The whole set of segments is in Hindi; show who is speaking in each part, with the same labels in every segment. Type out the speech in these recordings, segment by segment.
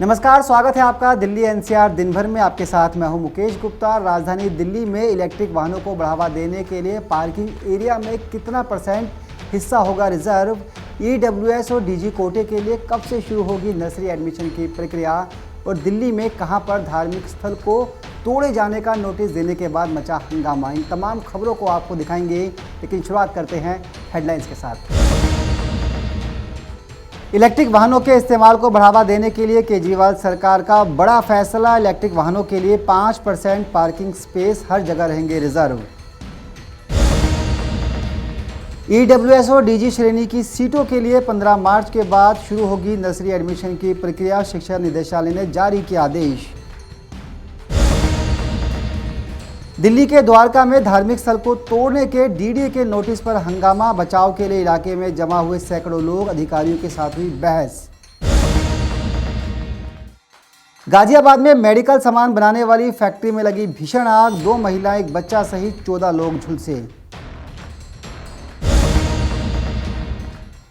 Speaker 1: नमस्कार, स्वागत है आपका दिल्ली एनसीआर दिन भर में। आपके साथ मैं हूं मुकेश गुप्ता। राजधानी दिल्ली में इलेक्ट्रिक वाहनों को बढ़ावा देने के लिए पार्किंग एरिया में कितना % हिस्सा होगा रिजर्व, ईडब्ल्यूएस और डीजी कोटे के लिए कब से शुरू होगी नर्सरी एडमिशन की प्रक्रिया, और दिल्ली में कहां पर धार्मिक स्थल को तोड़े जाने का नोटिस देने के बाद मचा हंगामा। इन तमाम खबरों को आपको दिखाएंगे, लेकिन शुरुआत करते हैं हेडलाइंस के साथ। इलेक्ट्रिक वाहनों के इस्तेमाल को बढ़ावा देने के लिए केजरीवाल सरकार का बड़ा फैसला। इलेक्ट्रिक वाहनों के लिए 5% पार्किंग स्पेस हर जगह रहेंगे रिजर्व। ईडब्ल्यूएस और डीजी श्रेणी की सीटों के लिए 15 मार्च के बाद शुरू होगी नर्सरी एडमिशन की प्रक्रिया, शिक्षा निदेशालय ने जारी किया आदेश। दिल्ली के द्वारका में धार्मिक स्थल को तोड़ने के डीडीए के नोटिस पर हंगामा, बचाव के लिए इलाके में जमा हुए सैकड़ों लोग, अधिकारियों के साथ हुई बहस। गाजियाबाद में मेडिकल सामान बनाने वाली फैक्ट्री में लगी भीषण आग, 2 महिलाएं, एक बच्चा सहित 14 लोग झुलसे।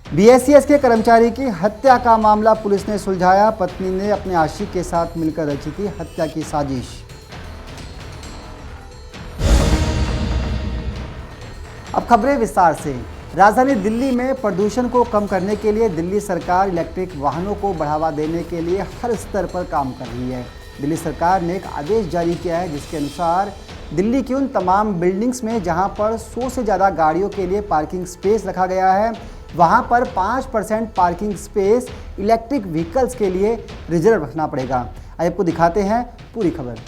Speaker 1: बीएसईएस के कर्मचारी की हत्या का मामला पुलिस ने सुलझाया, पत्नी ने अपने आशिक के साथ मिलकर रची थी हत्या की साजिश। अब खबरें विस्तार से। राजधानी दिल्ली में प्रदूषण को कम करने के लिए दिल्ली सरकार इलेक्ट्रिक वाहनों को बढ़ावा देने के लिए हर स्तर पर काम कर रही है। दिल्ली सरकार ने एक आदेश जारी किया है, जिसके अनुसार दिल्ली की उन तमाम बिल्डिंग्स में जहां पर 100 से ज़्यादा गाड़ियों के लिए पार्किंग स्पेस रखा गया है, वहां पर 5% पार्किंग स्पेस इलेक्ट्रिक व्हीकल्स के लिए रिजर्व रखना पड़ेगा। आइए आपको दिखाते हैं पूरी खबर।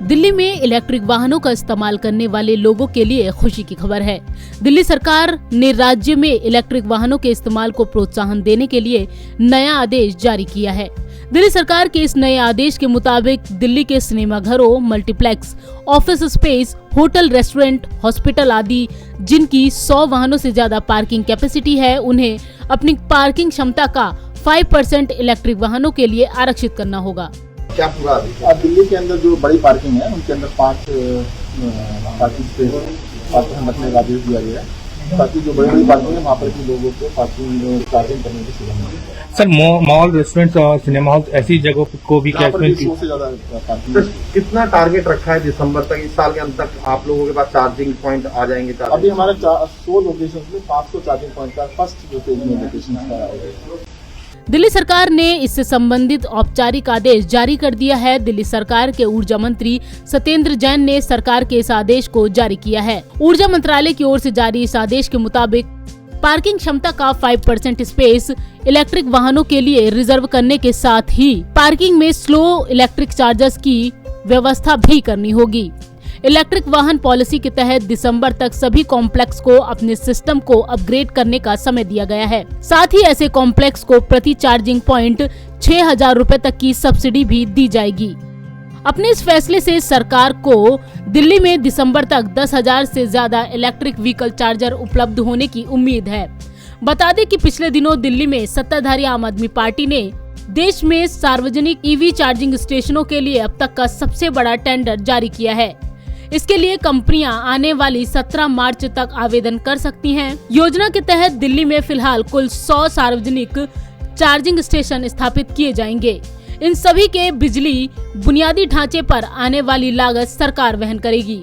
Speaker 2: दिल्ली में इलेक्ट्रिक वाहनों का इस्तेमाल करने वाले लोगों के लिए खुशी की खबर है। दिल्ली सरकार ने राज्य में इलेक्ट्रिक वाहनों के इस्तेमाल को प्रोत्साहन देने के लिए नया आदेश जारी किया है। दिल्ली सरकार के इस नए आदेश के मुताबिक दिल्ली के सिनेमाघरों, multiplex, office space, hotel, restaurant, hospital आदि जिनकी 100 वाहनों से ज्यादा पार्किंग कैपेसिटी है, उन्हें अपनी पार्किंग क्षमता का 5% इलेक्ट्रिक वाहनों के लिए आरक्षित करना होगा।
Speaker 3: क्या पूरा दिल्ली के अंदर जो बड़ी पार्किंग है उनके अंदर 5 पार्किंग स्पेस रखने का आदेश दिया गया है, ताकि जो बड़ी पार्किंग है वहाँ पर भी लोगों को पार्किंग चार्जिंग करने की सुविधा मिले।
Speaker 4: सर, मॉल, रेस्टोरेंट और सिनेमा हॉल ऐसी जगहों को भी कैचमेंट
Speaker 3: से ज्यादा पार्किंग। कितना टारगेट रखा है दिसंबर तक, इस साल के अंत तक आप लोगों के पास चार्जिंग पॉइंट आ जाएंगे? अभी हमारे 100 लोकेशन में 500 चार्जिंग पॉइंट का फर्स्ट जो फेज में लोकेशन का।
Speaker 2: दिल्ली सरकार ने इससे संबंधित औपचारिक आदेश जारी कर दिया है। दिल्ली सरकार के ऊर्जा मंत्री सत्येंद्र जैन ने सरकार के इस आदेश को जारी किया है। ऊर्जा मंत्रालय की ओर से जारी इस आदेश के मुताबिक पार्किंग क्षमता का 5% स्पेस इलेक्ट्रिक वाहनों के लिए रिजर्व करने के साथ ही पार्किंग में स्लो इलेक्ट्रिक चार्जर्स की व्यवस्था भी करनी होगी। इलेक्ट्रिक वाहन पॉलिसी के तहत दिसंबर तक सभी कॉम्प्लेक्स को अपने सिस्टम को अपग्रेड करने का समय दिया गया है। साथ ही ऐसे कॉम्प्लेक्स को प्रति चार्जिंग पॉइंट 6,000 रुपए तक की सब्सिडी भी दी जाएगी। अपने इस फैसले से सरकार को दिल्ली में दिसंबर तक 10,000 से ज्यादा इलेक्ट्रिक व्हीकल चार्जर उपलब्ध होने की उम्मीद है। बता दें कि पिछले दिनों दिल्ली में सत्ताधारी आम आदमी पार्टी ने देश में सार्वजनिक ईवी चार्जिंग स्टेशनों के लिए अब तक का सबसे बड़ा टेंडर जारी किया है। इसके लिए कंपनियां आने वाली 17 मार्च तक आवेदन कर सकती हैं। योजना के तहत दिल्ली में फिलहाल कुल 100 सार्वजनिक चार्जिंग स्टेशन स्थापित किए जाएंगे। इन सभी के बिजली बुनियादी ढांचे पर आने वाली लागत सरकार वहन करेगी।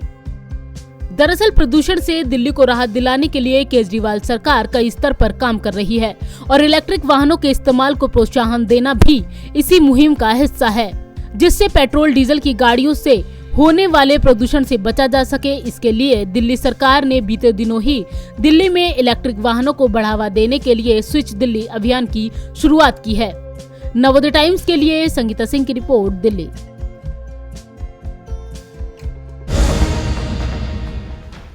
Speaker 2: दरअसल प्रदूषण से दिल्ली को राहत दिलाने के लिए केजरीवाल सरकार कई स्तर पर काम कर रही है और इलेक्ट्रिक वाहनों के इस्तेमाल को प्रोत्साहन देना भी इसी मुहिम का हिस्सा है, जिससे पेट्रोल डीजल की गाड़ियों से होने वाले प्रदूषण से बचा जा सके। इसके लिए दिल्ली सरकार ने बीते दिनों ही दिल्ली में इलेक्ट्रिक वाहनों को बढ़ावा देने के लिए स्विच दिल्ली अभियान की शुरुआत की है। नवोदय टाइम्स के लिए संगीता सिंह की रिपोर्ट, दिल्ली।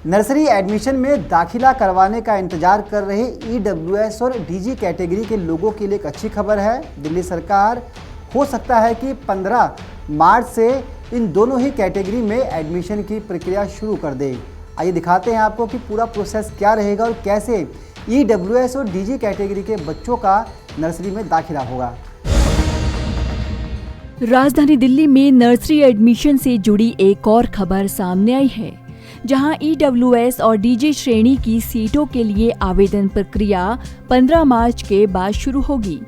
Speaker 1: नर्सरी एडमिशन में दाखिला करवाने का इंतजार कर रहे ईडब्ल्यूएस और डीजी कैटेगरी के लोगों के लिए एक अच्छी खबर है। दिल्ली सरकार हो सकता है कि 15 मार्च से इन दोनों ही कैटेगरी में एडमिशन की प्रक्रिया शुरू कर दे। आइए दिखाते हैं आपको कि पूरा प्रोसेस क्या रहेगा और कैसे ईडब्ल्यूएस और डीजी कैटेगरी के बच्चों का नर्सरी में दाखिला होगा।
Speaker 5: राजधानी दिल्ली में नर्सरी एडमिशन से जुड़ी एक और खबर सामने आई है। जहां ईडब्ल्यूएस और डीजी श्रेणी की सीटों के लिए आवेदन प्रक्रिया 15 मार्च के बाद शुरू होगी।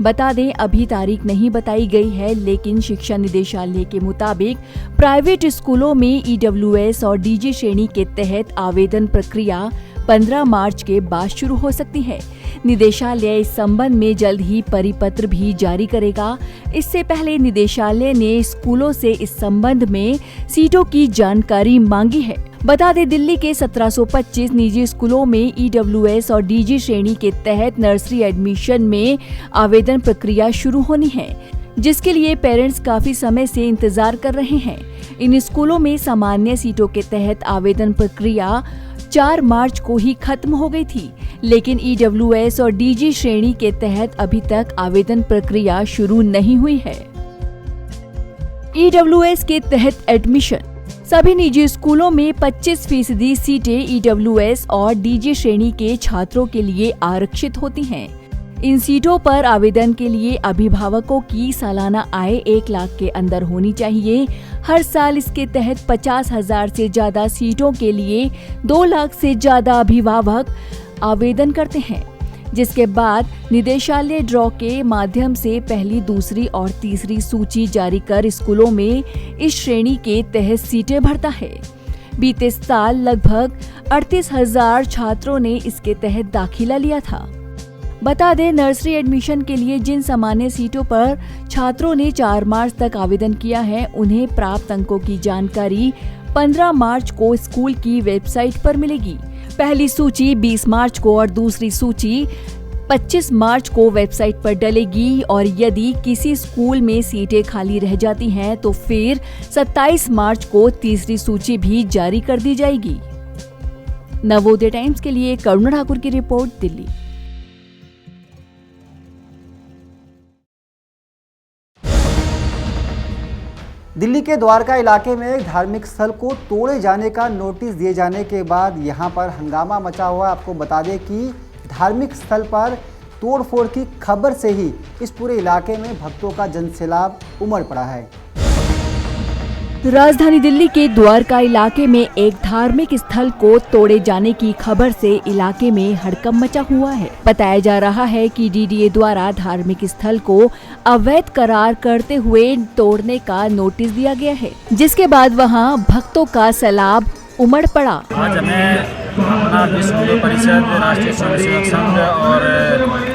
Speaker 5: बता दें, अभी तारीख नहीं बताई गई है, लेकिन शिक्षा निदेशालय के मुताबिक प्राइवेट स्कूलों में ईडब्ल्यूएस और डीजी श्रेणी के तहत आवेदन प्रक्रिया 15 मार्च के बाद शुरू हो सकती है। निदेशालय इस संबंध में जल्द ही परिपत्र भी जारी करेगा। इससे पहले निदेशालय ने स्कूलों से इस संबंध में सीटों की जानकारी मांगी है। बता दें, दिल्ली के 1725 निजी स्कूलों में ईडब्ल्यूएस और डीजी श्रेणी के तहत नर्सरी एडमिशन में आवेदन प्रक्रिया शुरू होनी है, जिसके लिए पेरेंट्स काफी समय से इंतजार कर रहे हैं। इन स्कूलों में सामान्य सीटों के तहत आवेदन प्रक्रिया 4 मार्च को ही खत्म हो गई थी, लेकिन ईडब्ल्यूएस और डीजी श्रेणी के तहत अभी तक आवेदन प्रक्रिया शुरू नहीं हुई है। ईडब्ल्यूएस के तहत एडमिशन। सभी निजी स्कूलों में 25% सीटें ईडब्ल्यूएस और डीजी श्रेणी के छात्रों के लिए आरक्षित होती हैं। इन सीटों पर आवेदन के लिए अभिभावकों की सालाना आय 1 लाख के अंदर होनी चाहिए। हर साल इसके तहत 50,000 से ज्यादा सीटों के लिए 2 लाख से ज्यादा अभिभावक आवेदन करते हैं, जिसके बाद निदेशालय ड्रॉ के माध्यम से पहली, दूसरी और तीसरी सूची जारी कर स्कूलों में इस श्रेणी के तहत सीटें भरता है। बीते साल लगभग 38,000 छात्रों ने इसके तहत दाखिला लिया था। बता दें, नर्सरी एडमिशन के लिए जिन सामान्य सीटों पर छात्रों ने 4 मार्च तक आवेदन किया है, उन्हें प्राप्त अंकों की जानकारी 15 मार्च को स्कूल की वेबसाइट पर मिलेगी। पहली सूची 20 मार्च को और दूसरी सूची 25 मार्च को वेबसाइट पर डलेगी, और यदि किसी स्कूल में सीटें खाली रह जाती हैं तो फिर 27 मार्च को तीसरी सूची भी जारी कर दी जाएगी। नवोदय टाइम्स के लिए करुणा ठाकुर की रिपोर्ट, दिल्ली।
Speaker 1: दिल्ली के द्वारका इलाके में एक धार्मिक स्थल को तोड़े जाने का नोटिस दिए जाने के बाद यहां पर हंगामा मचा हुआ। आपको बता दें कि धार्मिक स्थल पर तोड़फोड़ की खबर से ही इस पूरे इलाके में भक्तों का जनसैलाब उमड़ पड़ा है।
Speaker 5: राजधानी दिल्ली के द्वारका इलाके में एक धार्मिक स्थल को तोड़े जाने की खबर से इलाके में हड़कंप मचा हुआ है। बताया जा रहा है कि डीडीए द्वारा धार्मिक स्थल को अवैध करार करते हुए तोड़ने का नोटिस दिया गया है, जिसके बाद वहां भक्तों का सैलाब उमड़ पड़ा।
Speaker 6: आज हमें अपना विश्व हिंदू परिषद, राष्ट्रीय स्वयंसेवक संघ और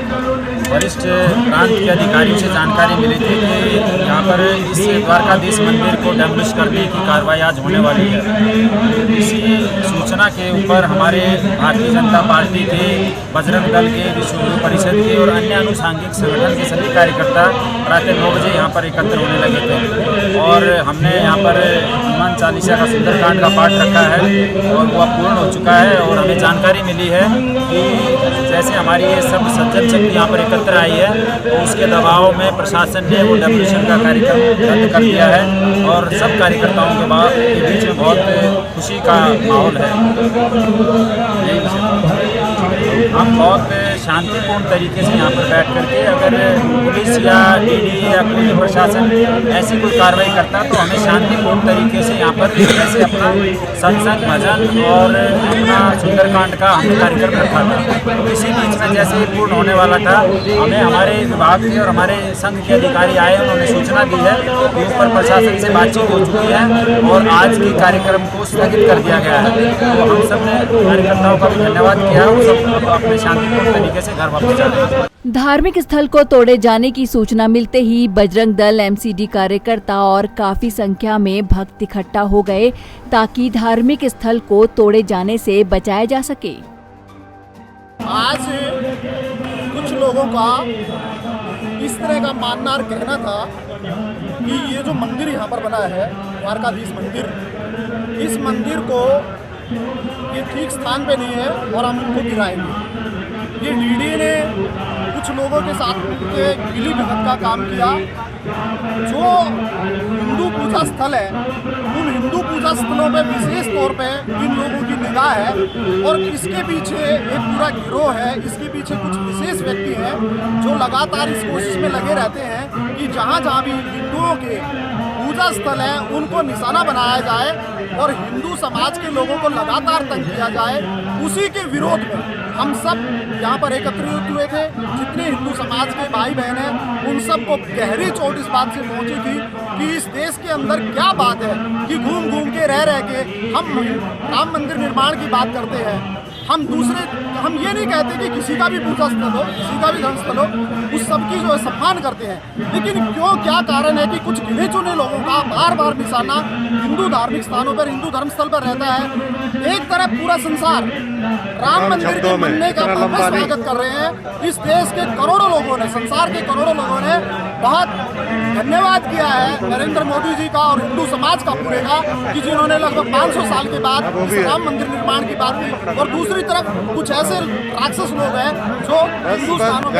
Speaker 6: वरिष्ठ प्रांत के अधिकारियों से जानकारी मिली थी कि यहाँ पर इस द्वारकाधीश मंदिर को डैमोलिश करने की कार्रवाई आज होने वाली है। इसी सूचना के ऊपर हमारे भारतीय जनता पार्टी के, बजरंग दल के, विश्व हिंदू परिषद के और अन्य अनुसांगिक संगठन के सभी कार्यकर्ता प्रातः 9 बजे यहाँ पर एकत्र होने लगे थे, और हमने यहाँ पर हनुमान चालीसा का सुंदरकांड का पाठ रखा है और वो पूर्ण हो चुका है। और हमें जानकारी मिली है कि जैसे हमारी ये सब सज्जन शक्ति यहाँ पर एकत्र आई है, तो उसके दबाव में प्रशासन ने वो डेमोलिशन का कार्यक्रम रद्द कर दिया है, और सब कार्यकर्ताओं के बीच में बहुत खुशी का माहौल है। हम बहुत शांतिपूर्ण तरीके से यहाँ पर बैठ करके, अगर पुलिस या डीडी या कोई प्रशासन ऐसी कोई कार्रवाई करता तो हमें शांतिपूर्ण तरीके से यहाँ पर जैसे अपना सत्संग, भजन और अपना सुंदरकांड का हमने कार्यक्रम रखा था, तो इसी बीच में जैसे ही पूर्ण होने वाला था, हमें हमारे विभाग के और हमारे संघ के अधिकारी आए, उन्होंने सूचना दी है कि ऊपर प्रशासन से बातचीत हो चुकी है और आज के कार्यक्रम को स्थगित कर दिया गया है। तो हम सब ने कार्यकर्ताओं का भी धन्यवाद किया, वो सब अपने शांतिपूर्ण तरीके से घर वापस जा रहे हैं।
Speaker 5: धार्मिक स्थल को तोड़े जाने की सूचना मिलते ही बजरंग दल, एमसीडी कार्यकर्ता और काफी संख्या में भक्त इकट्ठा हो गए ताकि धार्मिक स्थल को तोड़े जाने से बचाया जा सके।
Speaker 7: आज कुछ लोगों का इस तरह का मानना और कहना था कि ये जो मंदिर यहाँ पर बना है, द्वारकाधीश मंदिर, इस मंदिर को ये ठीक स्थान पे नहीं है और हम इनको गिराएंगे। ये डीडी ने कुछ लोगों के साथ गिली भगत का काम किया। जो हिंदू पूजा स्थल है, उन हिंदू पूजा स्थलों पे विशेष तौर पे इन लोगों की निगाह है, और इसके पीछे एक पूरा गिरोह है। इसके पीछे कुछ विशेष व्यक्ति हैं जो लगातार इस कोशिश में लगे रहते हैं कि जहाँ जहाँ भी हिंदुओं के पूजा पूजा स्थल हैं उनको निशाना बनाया जाए और हिंदू समाज के लोगों को लगातार तंग किया जाए, उसी के विरोध में हम सब यहाँ पर एकत्रित हुए थे। जितने हिंदू समाज के भाई बहन हैं उन सबको गहरी चोट इस बात से पहुँची थी कि इस देश के अंदर क्या बात है कि घूम घूम के रह के हम राम मंदिर निर्माण की बात करते हैं। हम ये नहीं कहते कि किसी का भी पूजा स्थल हो, किसी का भी धर्म स्थल हो, उस सबकी जो है सम्मान करते हैं, लेकिन क्यों क्या कारण है कि कुछ गिने चुने लोगों का बार बार निशाना हिंदू धार्मिक स्थानों पर, हिंदू धर्म स्थल पर रहता है। एक तरफ पूरा संसार राम मंदिर के बनने का भव्य स्वागत कर रहे हैं। इस देश के करोड़ों लोगों ने, संसार के करोड़ों लोगों ने बहुत धन्यवाद किया है नरेंद्र मोदी जी का और हिंदू समाज का पूरे का कि जिन्होंने लगभग 500 साल के बाद इस राम मंदिर निर्माण की बात की। और दूसरी तरफ कुछ ऐसे राक्षस लोग हैं जो हिंदू स्थानों में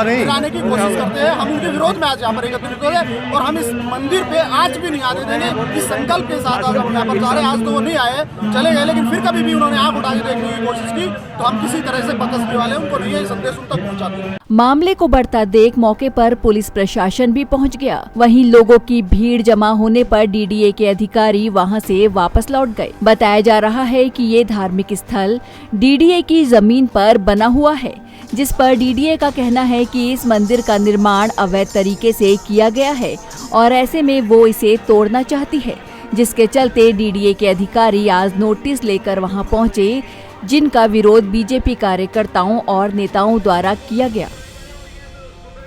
Speaker 7: गिराने की कोशिश करते हैं। हम उनके विरोध में आज यहाँ पर एकत्रित हो गए और हम इस मंदिर पे आज भी नहीं आने देंगे। इस संकल्प के साथ आज हम यहाँ पर जा रहे हैं। आज तो वो नहीं आए, चले गए, लेकिन फिर कभी भी उन्होंने आंख उठा के देखने की कोशिश की तो हम किसी तरह से पकड़ने वाले उनको नहीं है, संदेश उन तक पहुँचाते हैं।
Speaker 5: मामले को बढ़ता देख मौके पर पुलिस प्रशासन भी पहुंच गया। वहीं लोगों की भीड़ जमा होने पर डीडीए के अधिकारी वहां से वापस लौट गए। बताया जा रहा है कि ये धार्मिक स्थल डीडीए की जमीन पर बना हुआ है, जिस पर डीडीए का कहना है कि इस मंदिर का निर्माण अवैध तरीके से किया गया है और ऐसे में वो इसे तोड़ना चाहती है, जिसके चलते डीडीए के अधिकारी आज नोटिस लेकर वहां पहुंचे, जिनका विरोध बीजेपी कार्यकर्ताओं और नेताओं द्वारा किया गया।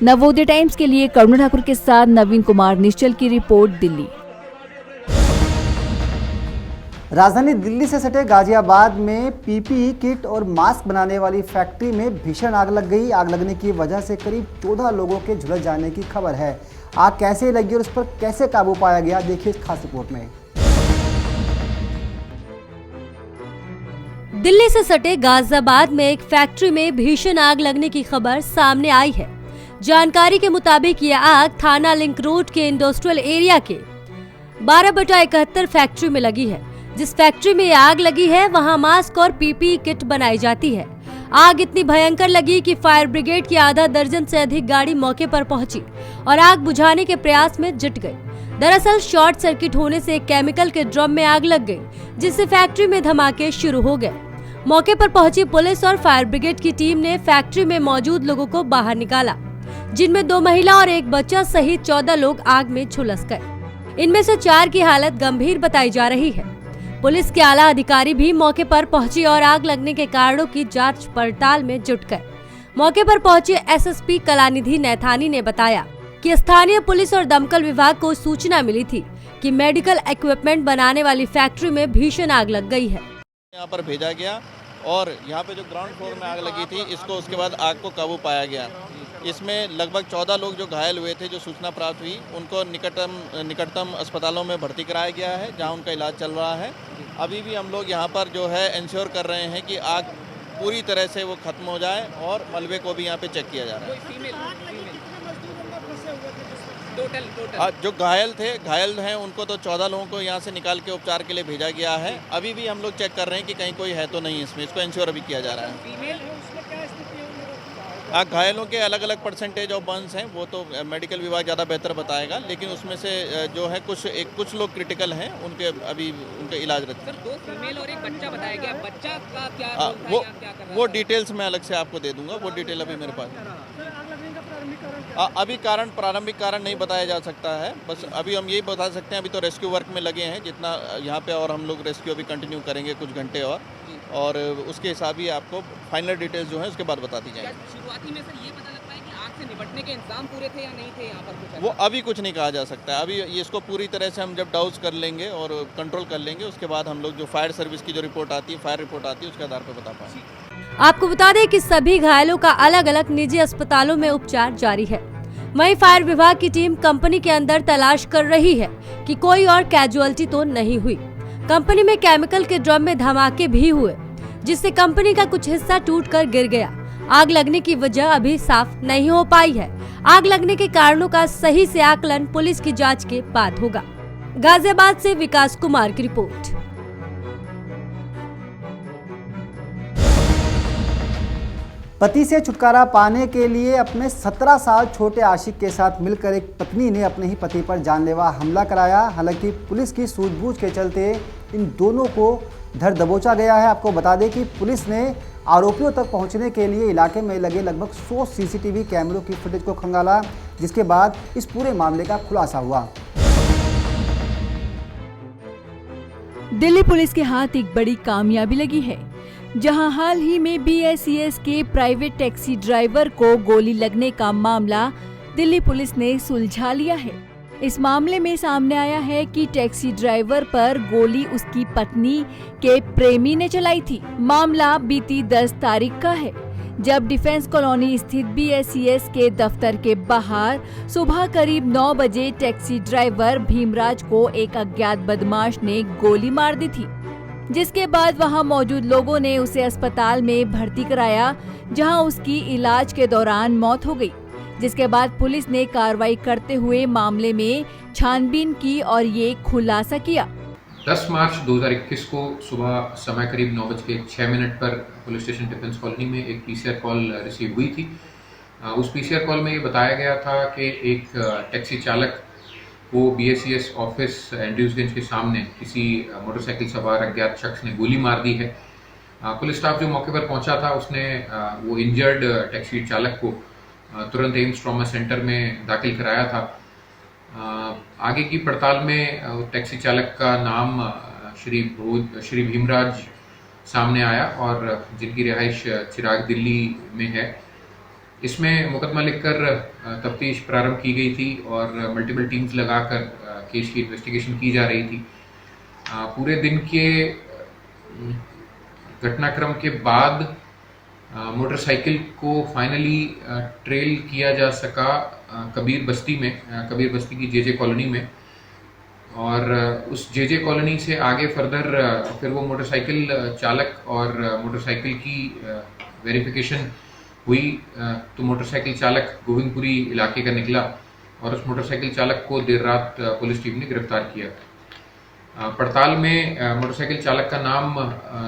Speaker 5: नवोदय टाइम्स के लिए करुणा ठाकुर के साथ नवीन कुमार निश्चल की रिपोर्ट, दिल्ली।
Speaker 1: राजधानी दिल्ली से सटे गाजियाबाद में पीपीई किट और मास्क बनाने वाली फैक्ट्री में भीषण आग लग गई। आग लगने की वजह से करीब 14 लोगों के झुलस जाने की खबर है। आग कैसे लगी और उस पर कैसे काबू पाया गया, देखिए इस खास रिपोर्ट में।
Speaker 8: दिल्ली से सटे गाजियाबाद में एक फैक्ट्री में भीषण आग लगने की खबर सामने आई है। जानकारी के मुताबिक ये आग थाना लिंक रोड के इंडस्ट्रियल एरिया के 12/71 फैक्ट्री में लगी है। जिस फैक्ट्री में आग लगी है वहां मास्क और पीपीई किट बनाई जाती है। आग इतनी भयंकर लगी कि फायर ब्रिगेड की आधा दर्जन से अधिक गाड़ी मौके पर पहुंची और आग बुझाने के प्रयास में जुट गई। दरअसल शॉर्ट सर्किट होने से केमिकल के ड्रम में आग लग गई, जिससे फैक्ट्री में धमाके शुरू हो गए। मौके पर पहुंची पुलिस और फायर ब्रिगेड की टीम ने फैक्ट्री में मौजूद लोगों को बाहर निकाला, जिनमें 2 महिला और 1 बच्चा सहित 14 लोग आग में झुलस गए। इनमें से 4 की हालत गंभीर बताई जा रही है। पुलिस के आला अधिकारी भी मौके पर पहुंची और आग लगने के कारणों की जांच पड़ताल में जुट गए। मौके पर पहुंचे एसएसपी कलानिधि नैथानी ने बताया कि स्थानीय पुलिस और दमकल विभाग को सूचना मिली थी कि मेडिकल इक्विपमेंट बनाने वाली फैक्ट्री में भीषण आग लग गई है।
Speaker 9: यहाँ पर भेजा गया और यहाँ पे जो ग्राउंड फ्लोर में आग लगी थी इसको उसके बाद आग को काबू पाया गया। इसमें लगभग 14 लोग जो घायल हुए थे, जो सूचना प्राप्त हुई, उनको निकटतम अस्पतालों में भर्ती कराया गया है, जहाँ उनका इलाज चल रहा है। अभी भी हम लोग यहाँ पर जो है इंश्योर कर रहे हैं कि आग पूरी तरह से वो खत्म हो जाए और मलबे को भी यहाँ पे चेक किया जा रहा है। जो घायल हैं उनको तो 14 लोगों को यहाँ से निकाल के उपचार के लिए भेजा गया है। अभी भी हम लोग चेक कर रहे हैं कि कहीं कोई है तो नहीं इसमें, इसको इंश्योर अभी किया जा रहा है। घायलों के अलग अलग परसेंटेज ऑफ बर्न्स हैं, वो तो मेडिकल विभाग ज़्यादा बेहतर बताएगा, लेकिन उसमें से जो है कुछ लोग क्रिटिकल हैं, उनके इलाज रहते हैं।
Speaker 10: 2 फीमेल और 1 बच्चा बताया गया। बच्चा का क्या रोल था,
Speaker 9: वो डिटेल्स मैं अलग से आपको दे दूंगा। वो डिटेल अभी मेरे पास अभी प्रारंभिक कारण नहीं बताया जा सकता है। बस अभी हम यही बता सकते हैं, अभी तो रेस्क्यू वर्क में लगे हैं जितना यहाँ पे, और हम लोग रेस्क्यू अभी कंटिन्यू करेंगे कुछ घंटे और उसके हिसाब ही आपको फाइनल डिटेल्स जो है उसके बाद बता दी जाएंगी।
Speaker 10: शुरुआती में सर ये पता लगता है कि आग से निपटने के इंतजाम पूरे थे या नहीं थे यहाँ पर कुछ?
Speaker 9: वो अभी कुछ नहीं कहा जा सकता है। अभी इसको पूरी तरह से हम जब डाउस कर लेंगे और कंट्रोल कर लेंगे, उसके बाद हम लोग जो फायर सर्विस की जो रिपोर्ट आती है, फायर रिपोर्ट आती है, उसके आधार पर बता पाएंगे।
Speaker 8: आपको बता दें कि सभी घायलों का अलग अलग निजी अस्पतालों में उपचार जारी है। वहीं फायर विभाग की टीम कंपनी के अंदर तलाश कर रही है कि कोई और कैजुअल्टी तो नहीं हुई। कंपनी में केमिकल के ड्रम में धमाके भी हुए, जिससे कंपनी का कुछ हिस्सा टूटकर गिर गया। आग लगने की वजह अभी साफ नहीं हो पाई है। आग लगने के कारणों का सही से आकलन पुलिस की जांच के बाद होगा। गाजियाबाद से विकास कुमार की रिपोर्ट।
Speaker 1: पति से छुटकारा पाने के लिए अपने 17 साल छोटे आशिक के साथ मिलकर एक पत्नी ने अपने ही पति पर जानलेवा हमला कराया। हालांकि पुलिस की सूझबूझ के चलते इन दोनों को धर दबोचा गया है। आपको बता दें कि पुलिस ने आरोपियों तक पहुंचने के लिए इलाके में लगे लगभग 100 सीसीटीवी कैमरों की फुटेज को खंगाला, जिसके बाद इस पूरे मामले का खुलासा हुआ।
Speaker 5: दिल्ली पुलिस के हाथ एक बड़ी कामयाबी लगी है, जहां हाल ही में BICS के प्राइवेट टैक्सी ड्राइवर को गोली लगने का मामला दिल्ली पुलिस ने सुलझा लिया है। इस मामले में सामने आया है कि टैक्सी ड्राइवर पर गोली उसकी पत्नी के प्रेमी ने चलाई थी। मामला बीती 10 तारीख का है, जब डिफेंस कॉलोनी स्थित BICS के दफ्तर के बाहर सुबह करीब 9 बजे टैक्सी ड्राइवर भीमराज को एक अज्ञात बदमाश ने गोली मार दी थी, जिसके बाद वहां मौजूद लोगों ने उसे अस्पताल में भर्ती कराया, जहां उसकी इलाज के दौरान मौत हो गई। जिसके बाद पुलिस ने कार्रवाई करते हुए मामले में छानबीन की और ये खुलासा किया।
Speaker 11: 10 मार्च 2021 को सुबह समय करीब 9:06 पर पुलिस स्टेशन डिफेंस कॉलोनी में एक PCR कॉल रिसीव हुई थी। उस PCR कॉल में ये बताया गया था कि एक टैक्सी चालक को BICS ऑफिस एंड्रयूजगंज के सामने किसी मोटरसाइकिल सवार अज्ञात शख्स ने गोली मार दी है। पुलिस स्टाफ जो मौके पर पहुंचा था उसने वो इंजर्ड टैक्सी चालक को तुरंत एम्स ट्रॉमा सेंटर में दाखिल कराया था। आगे की पड़ताल में टैक्सी चालक का नाम श्री भीमराज सामने आया और जिनकी रिहाइश चिराग दिल्ली में है। इसमें मुकदमा लिखकर तफ्तीश प्रारंभ की गई थी और मल्टीपल टीम्स लगाकर केस की इन्वेस्टिगेशन की जा रही थी। पूरे दिन के घटनाक्रम के बाद मोटरसाइकिल को फाइनली ट्रेल किया जा सका कबीर बस्ती की JJ कॉलोनी में, और उस JJ कॉलोनी से आगे फर्दर फिर वो मोटरसाइकिल चालक और मोटरसाइकिल की वेरिफिकेशन हुई तो मोटरसाइकिल चालक गोविंदपुरी इलाके का निकला और उस मोटरसाइकिल चालक को देर रात पुलिस टीम ने गिरफ्तार किया। पड़ताल में मोटरसाइकिल चालक का नाम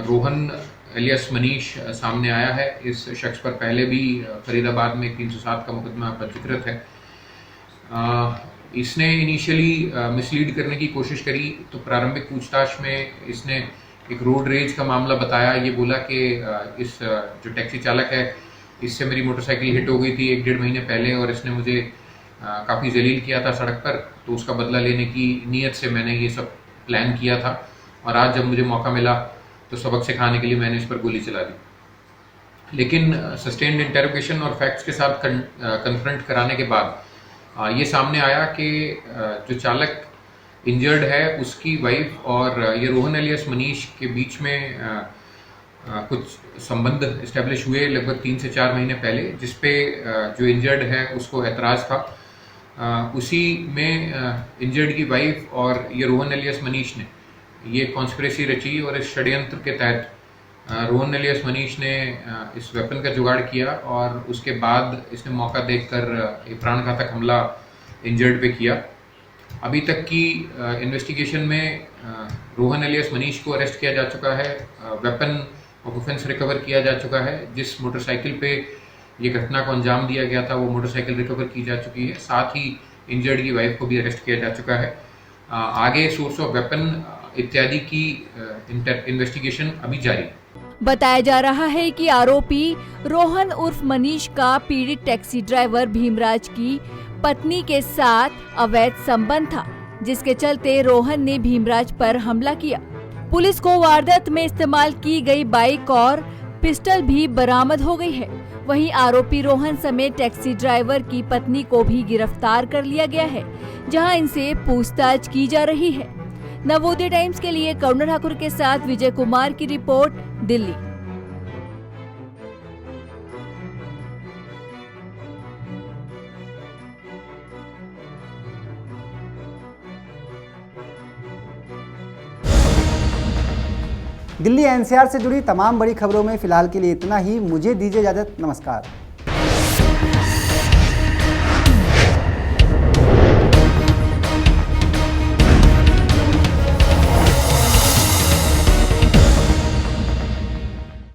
Speaker 11: रोहन एलियस मनीष सामने आया है। इस शख्स पर पहले भी फरीदाबाद में 307 का मुकदमा पंजीकृत है। इसने इनिशियली मिसलीड करने की कोशिश करी, तो प्रारंभिक पूछताछ में इसने एक रोड रेज का मामला बताया। ये बोला कि इस जो टैक्सी चालक है इससे मेरी मोटरसाइकिल हिट हो गई थी 1-1.5 महीने पहले और इसने मुझे काफ़ी जलील किया था सड़क पर, तो उसका बदला लेने की नीयत से मैंने ये सब प्लान किया था और आज जब मुझे मौका मिला तो सबक सिखाने के लिए मैंने इस पर गोली चला दी। लेकिन सस्टेन्ड इंटेरोगेशन और फैक्ट्स के साथ कन्फ्रंट कराने के बाद ये सामने आया कि जो चालक इंजर्ड है उसकी वाइफ और ये रोहन एलियस मनीष के बीच में कुछ संबंध इस्टेब्लिश हुए लगभग 3 से 4 महीने पहले, जिसपे जो इंजर्ड है उसको एतराज़ था। उसी में इंजर्ड की वाइफ और ये रोहन एलियस मनीष ने ये कॉन्स्पिरेसी रची और इस षड्यंत्र के तहत रोहन एलियस मनीष ने इस वेपन का जुगाड़ किया और उसके बाद इसने मौका देखकर एक प्राणघातक हमला इंजर्ड पे किया। अभी तक की इन्वेस्टिगेशन में रोहन एलियस मनीष को अरेस्ट किया जा चुका है, वेपन ऑफ ऑफेंस रिकवर किया जा चुका है। जिस मोटरसाइकिल पे ये घटना को अंजाम दिया गया था वो मोटरसाइकिल रिकवर की जा चुकी है। साथ ही इंजर्ड की वाइफ को भी अरेस्ट किया जा चुका है। आगे सोर्स ऑफ वेपन इत्यादि की इन्वेस्टिगेशन अभी जारी है।
Speaker 5: बताया जा रहा है कि आरोपी रोहन उर्फ मनीष का पीड़ित टैक्सी ड्राइवर भीमराज की पत्नी के साथ अवैध संबंध था, जिसके चलते रोहन ने भीमराज पर हमला किया। पुलिस को वारदात में इस्तेमाल की गई बाइक और पिस्टल भी बरामद हो गई है। वहीं आरोपी रोहन समेत टैक्सी ड्राइवर की पत्नी को भी गिरफ्तार कर लिया गया है, जहां इनसे पूछताछ की जा रही है। नवोदय टाइम्स के लिए करुणा ठाकुर के साथ विजय कुमार की रिपोर्ट, दिल्ली।
Speaker 1: दिल्ली NCR से जुड़ी तमाम बड़ी खबरों में फिलहाल के लिए इतना ही। मुझे दीजिए इजाजत। नमस्कार।